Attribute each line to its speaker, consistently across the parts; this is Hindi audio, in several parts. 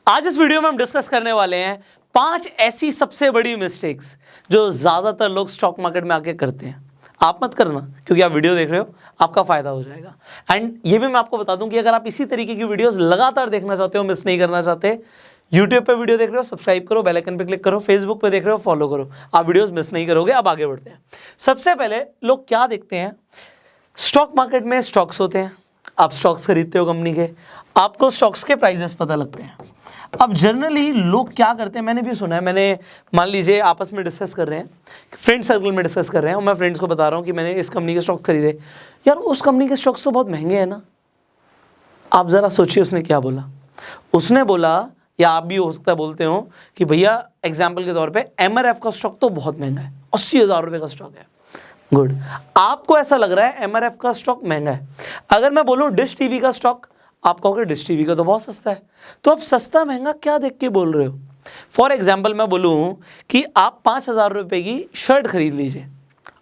Speaker 1: आज इस वीडियो में हम डिस्कस करने वाले हैं 5 ऐसी सबसे बड़ी मिस्टेक्स जो ज्यादातर लोग स्टॉक मार्केट में आके करते हैं। आप मत करना, क्योंकि आप वीडियो देख रहे हो, आपका फायदा हो जाएगा। एंड ये भी मैं आपको बता दूं कि अगर आप इसी तरीके की वीडियोस लगातार देखना चाहते हो, मिस नहीं करना चाहते, यूट्यूब पे वीडियो देख रहे हो, सब्सक्राइब करो, बेल आइकन पे क्लिक करो, फेसबुक पे देख रहे हो, फॉलो करो, आप वीडियोस मिस नहीं करोगे। अब आगे बढ़ते हैं। सबसे पहले लोग क्या देखते हैं, स्टॉक मार्केट में स्टॉक्स होते हैं, आप स्टॉक्स खरीदते हो कंपनी के, आपको स्टॉक्स के प्राइजेस पता लगते हैं। अब जनरली लोग क्या करते हैं, मैंने भी सुना है, मैंने मान लीजिए आपस में डिस्कस कर रहे हैं, फ्रेंड सर्कल में डिस्कस कर रहे हैं, और मैं फ्रेंड्स को बता रहा हूँ कि मैंने इस कंपनी के स्टॉक्स खरीदे। यार उस कंपनी के स्टॉक्स तो बहुत महंगे हैं ना। आप ज़रा सोचिए उसने क्या बोला। उसने बोला, या आप भी हो सकता है बोलते हो कि भैया एग्जाम्पल के तौर पे MRF का स्टॉक तो बहुत महंगा है, 80,000 रुपये का स्टॉक है। गुड, आपको ऐसा लग रहा है MRF का स्टॉक महंगा है। अगर मैं बोलूँ डिश टीवी का स्टॉक, आप कहोगे डिश टीवी का तो बहुत सस्ता है। तो आप सस्ता महंगा क्या देख के बोल रहे हो। फॉर एग्जाम्पल मैं बोलूँ कि आप 5,000 रुपये की शर्ट खरीद लीजिए,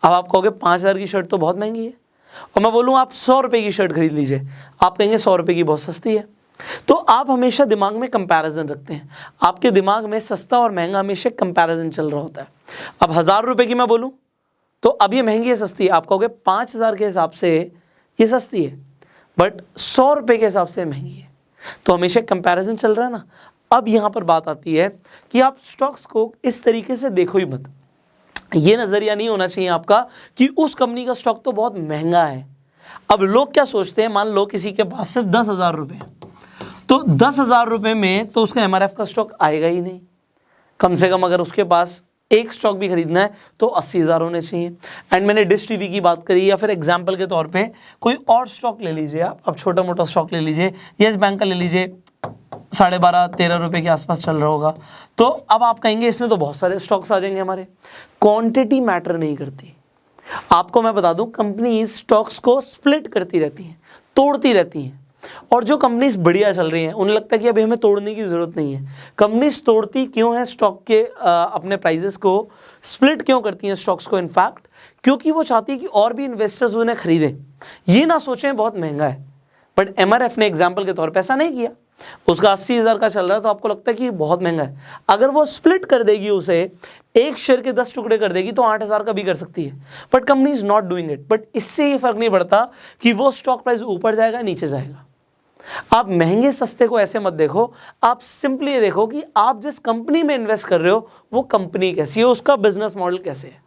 Speaker 1: अब आप कहोगे 5,000 की शर्ट तो बहुत महंगी है। और मैं बोलूँ आप 100 रुपये की शर्ट खरीद लीजिए, आप कहेंगे 100 रुपये की बहुत सस्ती है। तो आप हमेशा दिमाग में कंपैरिजन रखते हैं, आपके दिमाग में सस्ता और महंगा हमेशा कंपैरिजन चल रहा होता है। अब 1,000 रुपये की मैं बोलूँ तो अब ये महंगी है सस्ती है, आप कहोगे 5,000 के हिसाब से ये सस्ती है, बट 100 रुपये के हिसाब से महंगी है। तो हमेशा कंपैरिजन चल रहा है ना। अब यहाँ पर बात आती है कि आप स्टॉक्स को इस तरीके से देखो ही मत। ये नज़रिया नहीं होना चाहिए आपका कि उस कंपनी का स्टॉक तो बहुत महंगा है। अब लोग क्या सोचते हैं, मान लो किसी के पास सिर्फ 10,000 रुपये, तो 10,000 रुपये में तो उसका MRF का स्टॉक आएगा ही नहीं। कम से कम अगर उसके पास एक स्टॉक भी खरीदना है तो 80,000 होने चाहिए। एंड मैंने डिश टीवी की बात करी, या फिर एग्जांपल के तौर पे कोई और स्टॉक ले लीजिए, आप छोटा मोटा स्टॉक ले लीजिए, येस बैंक का ले लीजिए, 12.5-13 रुपये के आसपास चल रहा होगा। तो अब आप कहेंगे इसमें तो बहुत सारे स्टॉक्स आ जाएंगे हमारे। क्वांटिटी मैटर नहीं करती। आपको मैं बता दूं, कंपनी स्टॉक्स को स्प्लिट करती रहती हैं, तोड़ती रहती हैं। और जो कंपनीज बढ़िया चल रही हैं उन्हें लगता है कि अभी हमें तोड़ने की ज़रूरत नहीं है। कंपनीज तोड़ती क्यों है स्टॉक के अपने प्राइजेस को, स्प्लिट क्यों करती हैं स्टॉक्स को, इनफैक्ट क्योंकि वो चाहती है कि और भी इन्वेस्टर्स उन्हें खरीदें। ये ना सोचें बहुत महंगा है। बट MRF ने एग्जाम्पल के तौर पर ऐसा नहीं किया, उसका 80,000 का चल रहा है तो आपको लगता है कि बहुत महंगा है। अगर वो स्प्लिट कर देगी, उसे एक शेयर के 10 टुकड़े कर देगी तो 8,000 का भी कर सकती है। But company is not doing it. But इससे ये फर्क नहीं पड़ता कि वो स्टॉक प्राइस ऊपर जाएगा नीचे जाएगा। आप महंगे सस्ते को ऐसे मत देखो, आप सिंपली ये देखो कि आप जिस कंपनी में इन्वेस्ट कर रहे हो वो कंपनी कैसी है, उसका बिजनेस मॉडल कैसे है,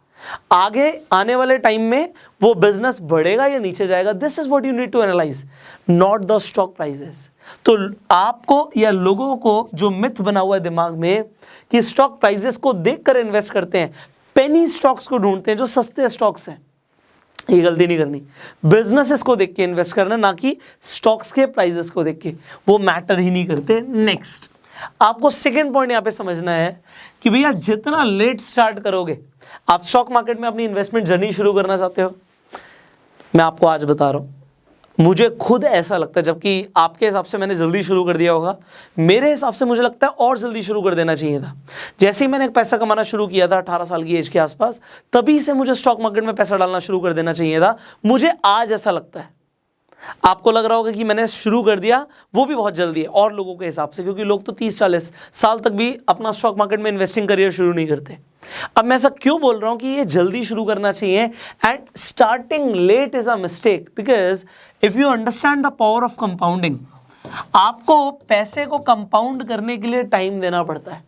Speaker 1: आगे आने वाले टाइम में वो बिजनेस बढ़ेगा या नीचे जाएगा। This is what you need to analyse, not the stock prices. तो आपको या लोगों को जो मिथ बना हुआ है दिमाग में कि स्टॉक प्राइसेस को देखकर इन्वेस्ट करते हैं, पेनी स्टॉक्स को ढूंढते हैं जो सस्ते स्टॉक्स हैं, ये गलती नहीं करनी। बिजनेसेस को देख के इन्वेस्ट करना, ना कि स्टॉक्स के प्राइसेस को देख के, वो मैटर ही नहीं करते। नेक्स्ट, आपको सेकंड पॉइंट यहां पे समझना है कि भैया जितना लेट स्टार्ट करोगे, आप स्टॉक मार्केट में अपनी इन्वेस्टमेंट जर्नी शुरू करना चाहते हो, मैं आपको आज बता रहा हूं, मुझे खुद ऐसा लगता है, जबकि आपके हिसाब से मैंने जल्दी शुरू कर दिया होगा, मेरे हिसाब से मुझे लगता है और जल्दी शुरू कर देना चाहिए था। जैसे ही मैंने पैसा कमाना शुरू किया था 18 साल की एज के आसपास, तभी से मुझे स्टॉक मार्केट में पैसा डालना शुरू कर देना चाहिए था। मुझे आज ऐसा लगता है। आपको लग रहा होगा कि मैंने शुरू कर दिया, वो भी बहुत जल्दी है और लोगों के हिसाब से, क्योंकि लोग तो 30-40 साल तक भी अपना स्टॉक मार्केट में इन्वेस्टिंग करियर शुरू नहीं करते। अब मैं ऐसा क्यों बोल रहा हूं कि ये जल्दी शुरू करना चाहिए and starting late is a mistake, because if you understand the power of compounding, आपको पैसे को कंपाउंड करने के लिए टाइम देना पड़ता है,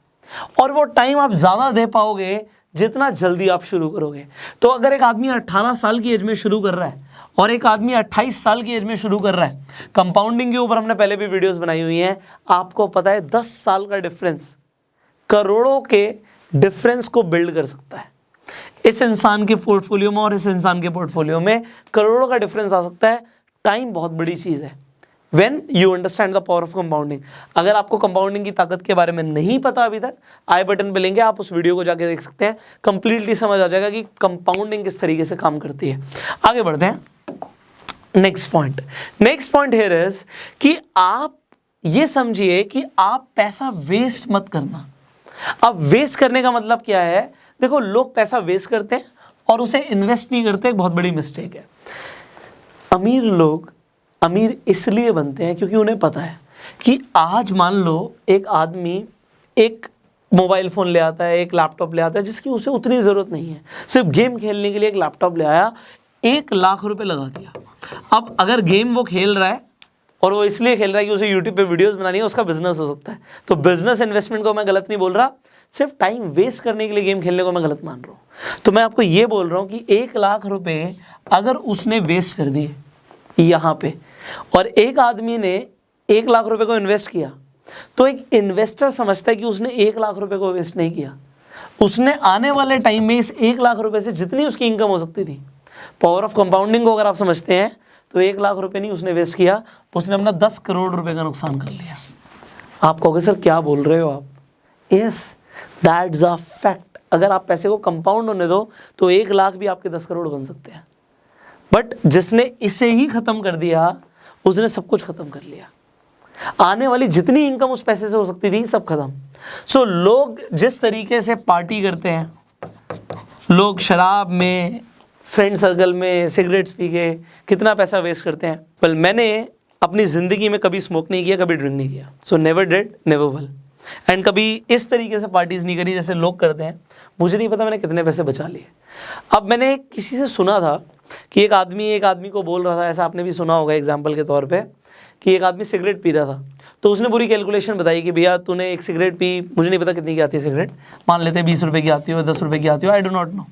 Speaker 1: और वो टाइम आप ज्यादा दे पाओगे जितना जल्दी आप शुरू करोगे। तो अगर एक आदमी 18 साल की एज में शुरू कर रहा है और एक आदमी 28 साल की एज में शुरू कर रहा है, कंपाउंडिंग के ऊपर हमने पहले भी वीडियोस बनाई हुई हैं, आपको पता है 10 साल का डिफरेंस करोड़ों के डिफरेंस को बिल्ड कर सकता है। इस इंसान के पोर्टफोलियो में और इस इंसान के पोर्टफोलियो में करोड़ों का डिफरेंस आ सकता है। टाइम बहुत बड़ी चीज़ है when you understand the power of compounding. अगर आपको कंपाउंडिंग की ताकत के बारे में नहीं पता अभी तक, आई बटन पे लेंगे, आप उस वीडियो को जाके देख सकते हैं, कंप्लीटली समझ आ जाएगा कि कंपाउंडिंग किस तरीके से काम करती है। आगे बढ़ते हैं। नेक्स्ट पॉइंट हियर इज कि आप ये समझिए कि आप पैसा वेस्ट मत करना। अब वेस्ट करने का मतलब क्या है, देखो लोग पैसा वेस्ट करते हैं और उसे इन्वेस्ट नहीं करते, एक बहुत बड़ी मिस्टेक है। अमीर लोग अमीर इसलिए बनते हैं क्योंकि उन्हें पता है कि आज मान लो एक आदमी एक मोबाइल फ़ोन ले आता है, एक लैपटॉप ले आता है जिसकी उसे उतनी ज़रूरत नहीं है, सिर्फ गेम खेलने के लिए एक लैपटॉप ले आया, 1 लाख रुपए लगा दिया। अब अगर गेम वो खेल रहा है और वो इसलिए खेल रहा है कि उसे यूट्यूब पे वीडियोस बनानी है, उसका बिजनेस हो सकता है। तो बिजनेस इन्वेस्टमेंट को मैं गलत नहीं बोल रहा, सिर्फ टाइम वेस्ट करने के लिए गेम खेलने को मैं गलत मान रहा हूँ। तो मैं आपको ये बोल रहा हूँ कि 1 लाख रुपए अगर उसने वेस्ट कर दिए यहाँ पे, और एक आदमी ने 1 लाख रुपए को इन्वेस्ट किया, तो एक इन्वेस्टर समझता है कि उसने 1 लाख रुपए को वेस्ट नहीं किया, उसने आने वाले टाइम में इस 1 लाख रुपए से जितनी उसकी इनकम हो सकती थी, पावर ऑफ कंपाउंडिंग को अगर आप समझते हैं, तो 1 लाख रुपए नहीं उसने वेस्ट किया, उसने अपना 10 करोड़ रुपए का नुकसान कर लिया। आप कहोगे सर क्या बोल रहे हो आप? Yes, that's a fact. अगर आप पैसे को कंपाउंड होने दो तो 1 लाख भी आपके 10 करोड़ बन सकते हैं, बट जिसने इसे ही खत्म कर दिया उसने सब कुछ खत्म कर लिया। आने वाली जितनी इनकम उस पैसे से हो सकती थी सब खत्म। सो लोग जिस तरीके से पार्टी करते हैं, लोग शराब में, फ्रेंड सर्कल में सिगरेट्स पी के कितना पैसा वेस्ट करते हैं। वेल, मैंने अपनी ज़िंदगी में कभी स्मोक नहीं किया, कभी ड्रिंक नहीं किया, so never did never will, and कभी इस तरीके से पार्टीज़ नहीं करी जैसे लोग करते हैं। मुझे नहीं पता मैंने कितने पैसे बचा लिए। अब मैंने किसी से सुना था कि एक आदमी को बोल रहा था, ऐसा आपने भी सुना होगा एग्जाम्पल के तौर पे, कि एक आदमी सिगरेट पी रहा था, तो उसने पूरी कैलकुलेशन बताई कि भैया तूने एक सिगरेट पी, मुझे नहीं पता कितनी की आती है सिगरेट, मान लेते हैं 20 रुपये की आती हो, 10 रुपये की आती हो, आई डो नॉट नो।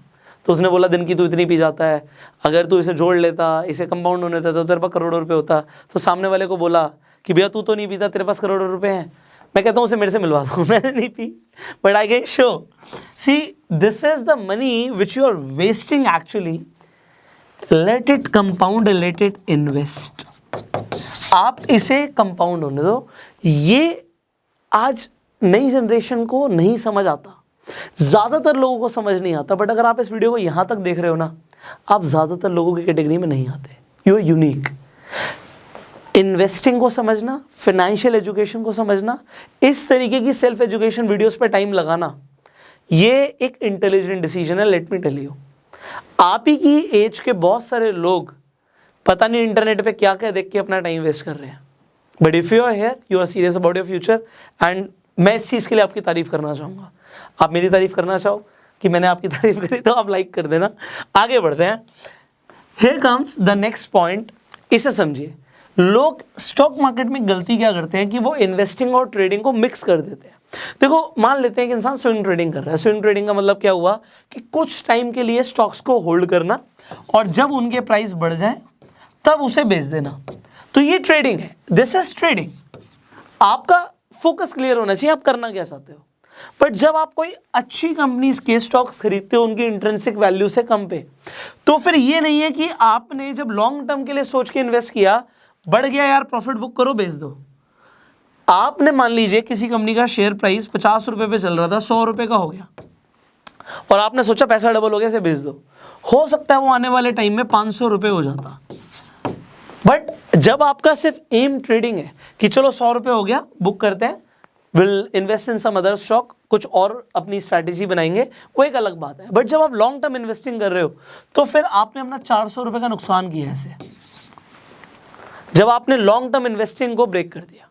Speaker 1: तो उसने बोला दिन की तू इतनी पी जाता है, अगर तू इसे जोड़ लेता, इसे कंपाउंड होने देता तो तेरे पास करोड़ों रुपये होता। तो सामने वाले को बोला कि भैया तू तो नहीं पीता, तेरे पास करोड़ों रुपये हैं। मैं कहता हूँ उसे मेरे से मिलवा दो, मैंने नहीं पी, but I can show. See, this is the money which you are wasting actually. Let it compound, let it invest. आप इसे कंपाउंड होने दो। ये आज नई जनरेशन को नहीं समझ आता, ज़्यादातर लोगों को समझ नहीं आता, बट अगर आप इस वीडियो को यहाँ तक देख रहे हो ना, आप ज़्यादातर लोगों की कैटेगरी में नहीं आते। You are unique. इन्वेस्टिंग को समझना, फाइनेंशियल एजुकेशन को समझना, इस तरीके की सेल्फ एजुकेशन वीडियोस पे टाइम लगाना, ये एक इंटेलिजेंट डिसीजन है। लेट मी टेल यू, आप ही की एज के बहुत सारे लोग पता नहीं इंटरनेट पे क्या क्या देख के अपना टाइम वेस्ट कर रहे हैं, but if you are here, you are serious about your future, and मैं इस चीज़ के लिए आपकी तारीफ़ करना चाहूँगा। आप मेरी तारीफ़ करना चाहो कि मैंने आपकी तारीफ़ करी तो आप लाइक कर देना। आगे बढ़ते हैं। Here comes the next point, इसे समझिए। लोग स्टॉक मार्केट में गलती क्या करते हैं कि वो इन्वेस्टिंग और ट्रेडिंग को मिक्स कर देते हैं। देखो, मान लेते हैं कि इंसान स्विंग ट्रेडिंग कर रहा है। स्विंग ट्रेडिंग का मतलब क्या हुआ कि कुछ टाइम के लिए स्टॉक्स को होल्ड करना और जब उनके प्राइस बढ़ जाए तब उसे बेच देना, तो ये ट्रेडिंग है। This is trading. आपका फोकस क्लियर होना चाहिए, आप करना क्या चाहते हो। बट जब आप कोई अच्छी कंपनीज के स्टॉक्स खरीदते हो उनकी इंट्रिंसिक वैल्यू से कम पे, तो फिर ये नहीं है कि आपने जब लॉन्ग टर्म के लिए सोच के इन्वेस्ट किया, बढ़ गया यार प्रॉफिट बुक करो बेच दो। आपने मान लीजिए किसी कंपनी का शेयर प्राइस 50 रुपए पे चल रहा था, 100 रुपए का हो गया और आपने सोचा पैसा डबल हो गया, इसे बेच दो। हो सकता है वो आने वाले टाइम में 500 रुपए हो जाता। बट जब आपका सिर्फ एम ट्रेडिंग है कि चलो 100 रुपए हो गया, बुक करते हैं, will invest in some other stock, कुछ और अपनी स्ट्रैटेजी बनाएंगे, वो एक अलग बात है। बट जब आप लॉन्ग टर्म इन्वेस्टिंग कर रहे हो तो फिर आपने अपना 400 रुपए का नुकसान किया ऐसे, जब आपने लॉन्ग टर्म इन्वेस्टिंग को ब्रेक कर दिया।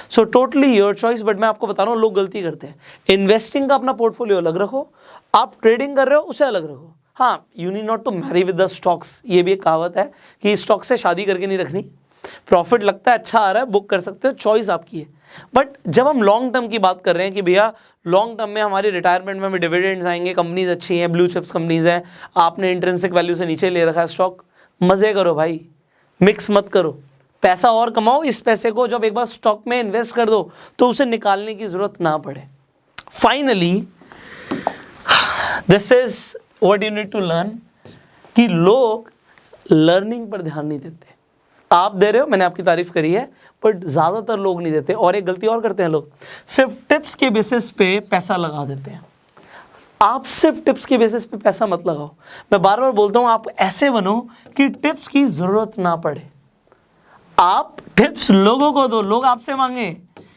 Speaker 1: So totally your choice, but मैं आपको बता रहा हूँ लोग गलती करते हैं। इन्वेस्टिंग का अपना पोर्टफोलियो अलग रखो, आप ट्रेडिंग कर रहे हो उसे अलग रखो। हाँ, you need not to marry with the stocks, ये भी एक कहावत है कि स्टॉक से शादी करके नहीं रखनी। प्रॉफिट लगता है, अच्छा आ रहा है, बुक कर सकते हो, चॉइस आपकी है। बट जब हम लॉन्ग टर्म की बात कर रहे हैं कि भैया लॉन्ग टर्म में हमारी रिटायरमेंट में हमें डिविडेंड्स आएंगे, कंपनीज अच्छी हैं, ब्लू चिप्स कंपनीज हैं, आपने इंट्रिंसिक वैल्यू से नीचे ले रखा है स्टॉक, मज़े करो भाई, मिक्स मत करो, पैसा और कमाओ। इस पैसे को जब एक बार स्टॉक में इन्वेस्ट कर दो तो उसे निकालने की ज़रूरत ना पड़े। Finally this is what you need to learn, कि लोग लर्निंग पर ध्यान नहीं देते। आप दे रहे हो, मैंने आपकी तारीफ करी है, बट ज़्यादातर लोग नहीं देते। और एक गलती और करते हैं लोग, सिर्फ टिप्स के बेसिस पे पैसा लगा देते हैं। आप सिर्फ टिप्स के बेसिस पे पैसा मत लगाओ। मैं बार बार बोलता हूँ, आप ऐसे बनो कि टिप्स की ज़रूरत ना पड़े। आप टिप्स लोगों को दो, लोग आपसे मांगे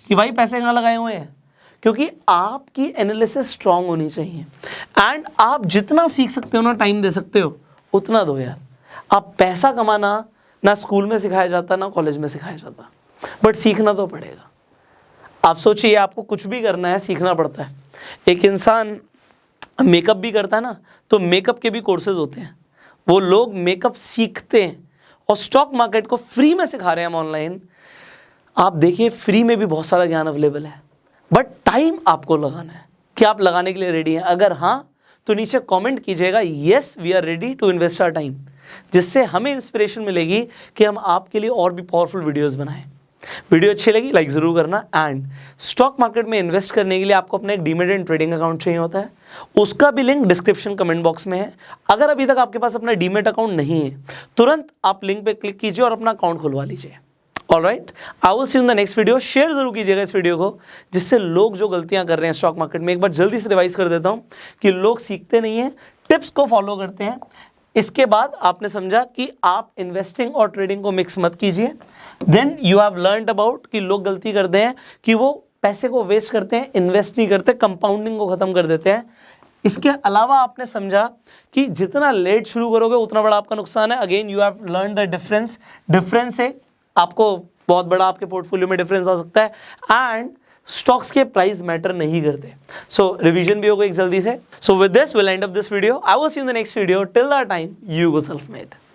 Speaker 1: कि भाई पैसे कहाँ लगाए हुए हैं, क्योंकि आपकी एनालिसिस स्ट्रांग होनी चाहिए। एंड आप जितना सीख सकते हो ना, टाइम दे सकते हो, उतना दो यार। आप पैसा कमाना ना स्कूल में सिखाया जाता, ना कॉलेज में सिखाया जाता, बट सीखना तो पड़ेगा। आप सोचिए, आपको कुछ भी करना है, सीखना पड़ता है। एक इंसान मेकअप भी करता है ना, तो मेकअप के भी कोर्सेज होते हैं, वो लोग मेकअप सीखते हैं और स्टॉक मार्केट को फ्री में सिखा रहे हैं हम ऑनलाइन। आप देखिए, फ्री में भी बहुत सारा ज्ञान अवेलेबल है, बट टाइम आपको लगाना है। क्या आप लगाने के लिए रेडी हैं? अगर हाँ, तो नीचे कमेंट कीजिएगा yes we are ready to invest our time, जिससे हमें इंस्पिरेशन मिलेगी कि हम आपके लिए और भी पावरफुल वीडियोस बनाएं। वीडियो अच्छी लगी लाइक ज़रूर करना। एंड स्टॉक मार्केट में इन्वेस्ट करने के लिए आपको अपना एक डीमैट एंड ट्रेडिंग अकाउंट चाहिए होता है, उसका भी लिंक डिस्क्रिप्शन कमेंट बॉक्स में है। अगर अभी तक आपके पास अपना डीमैट अकाउंट नहीं है, तुरंत आप लिंक पे क्लिक कीजिए और अपना अकाउंट खुलवा लीजिए। Alright, I will see in the next video. Share जरूर कीजिएगा इस वीडियो को, जिससे लोग जो गलतियां कर रहे हैं स्टॉक मार्केट में, एक बार जल्दी से रिवाइज कर देता हूं कि लोग सीखते नहीं हैं, टिप्स को फॉलो करते हैं। इसके बाद आपने समझा कि आप इन्वेस्टिंग और ट्रेडिंग को मिक्स मत कीजिए। Then you have learned about कि लोग गलती करते हैं कि वो पैसे को वेस्ट करते हैं, इन्वेस्ट नहीं करते, कंपाउंडिंग को खत्म कर देते हैं। इसके अलावा आपने समझा कि जितना लेट शुरू करोगे उतना बड़ा आपका नुकसान है। Again you have learn the difference है, आपको बहुत बड़ा आपके पोर्टफोलियो में डिफरेंस आ सकता है। एंड स्टॉक्स के प्राइस मैटर नहीं करते। सो रिवीजन भी होगा एक जल्दी से। So with this will and up this video. I will see you in the next video. Till that time, you go self made.